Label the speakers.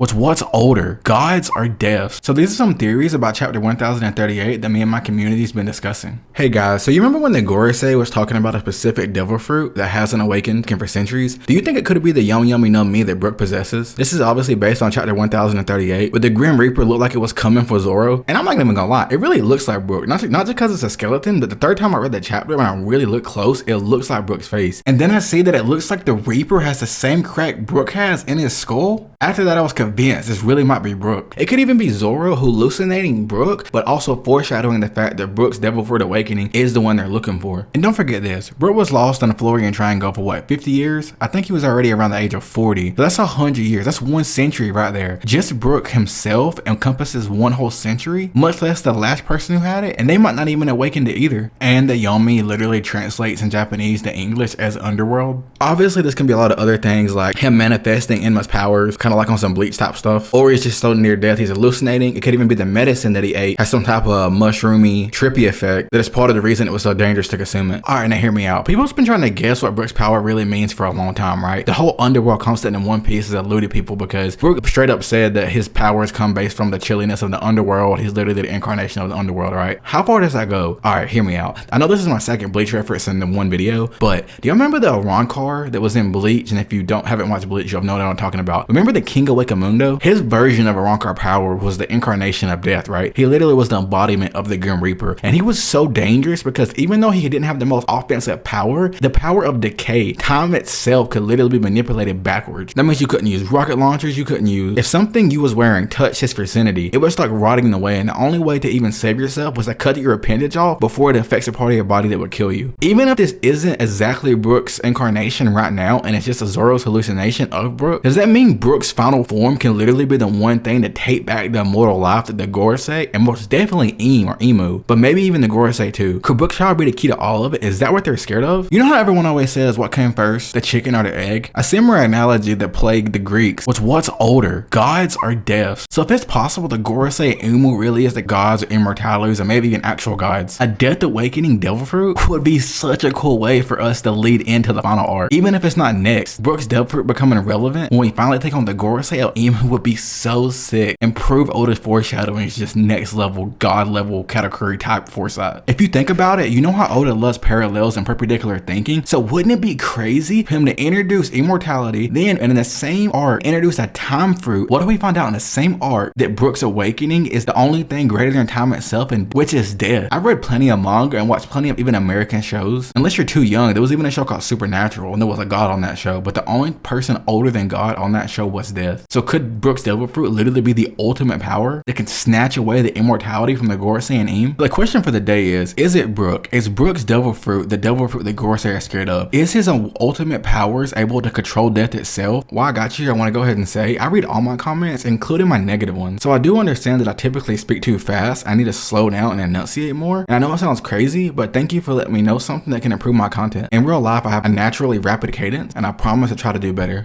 Speaker 1: What's older, gods or deaths? So these are some theories about chapter 1038 that me and my community's been discussing. Hey guys, so you remember when the Gorosei was talking about a specific devil fruit that hasn't awakened for centuries? Do you think it could be the yummy no me that Brookes possesses? This is obviously based on chapter 1038, but the Grim Reaper looked like it was coming for Zoro, and I'm not even gonna lie, it really looks like Brookes. Not just because it's a skeleton, but the third time I read the chapter, when I really look close, it looks like Brookes' face. And then I see that it looks like the Reaper has the same crack Brookes has in his skull. After that, I was convinced this really might be Brookes. It could even be Zoro hallucinating Brookes, but also foreshadowing the fact that Brookes' Devil Fruit Awakening is the one they're looking for. And don't forget this, Brookes was lost in the Florian Triangle for what, 50 years? I think he was already around the age of 40. So that's 100 years, that's 1 century right there. Just Brookes himself encompasses 1 whole century, much less the last person who had it, and they might not even awaken to either. And the Yomi literally translates in Japanese to English as underworld. Obviously, this can be a lot of other things like him manifesting Enma's powers, kind of like on some Bleach type stuff, or he's just so near death he's hallucinating. It could even be the medicine that he ate has some type of mushroomy, trippy effect that is part of the reason it was so dangerous to consume it. Alright, now hear me out. People's been trying to guess what Brookes' power really means for a long time, right? The whole underworld concept in One Piece has eluded people because Brookes straight up said that his powers come based from the chilliness of the underworld. He's literally the incarnation of the underworld, right? How far does that go? Alright, hear me out. I know this is my second Bleach reference in the one video, but do you remember the Roncar that was in Bleach? And if you haven't watched Bleach, you'll know what I'm talking about. Remember the King of Wakamundo? His version of a Roncar power was the incarnation of death, right? He literally was the embodiment of the Grim Reaper. And he was so dangerous because even though he didn't have the most offensive power, the power of decay, time itself could literally be manipulated backwards. That means you couldn't use rocket launchers, you couldn't use, if something you was wearing touched his vicinity, it would start rotting away, and the only way to even save yourself was to cut your appendage off before it affects a part of your body that would kill you. Even if this isn't exactly Brookes' incarnation right now and it's just a Zoro's hallucination of Brookes, does that mean Brookes' final form can literally be the one thing to take back the immortal life that the Gorosei, and most definitely or Emu, but maybe even the Gorosei too? Could Brookes' power be the key to all of it? Is that what they're scared of? You know how everyone always says what came first, the chicken or the egg? A similar analogy that plagued the Greeks was what's older, gods or deaths? So if it's possible the Gorosei and Emu really is the gods or immortalities or maybe even actual gods, a death awakening devil fruit would be such a cool way for us to lead into the final arc. Even if it's not next, Brookes' devil fruit becoming relevant when we finally take on the Gorosei or Emu would be so sick, and prove Oda's foreshadowing is just next level, god level category type foresight. If you think about it, you know how Oda loves parallels and perpendicular thinking, so wouldn't it be crazy for him to introduce immortality, then and in the same arc introduce a time fruit? What if we find out in the same arc that Brookes' awakening is the only thing greater than time itself, and which is death? I've read plenty of manga and watched plenty of even American shows. Unless you're too young, there was even a show called Supernatural and there was a god on that show, but the only person older than God on that show was death. So could Brookes' devil fruit literally be the ultimate power that can snatch away the immortality from the Gorosei and Emu? The question for the day is it Brookes? Is Brookes' devil fruit the devil fruit the Gorosei are scared of? Is his ultimate powers able to control death itself? While I got you, I want to go ahead and say I read all my comments, including my negative ones. So I do understand that I typically speak too fast. I need to slow down and enunciate more. And I know it sounds crazy, but thank you for letting me know something that can improve my content. In real life, I have a naturally rapid cadence, and I promise to try to do better.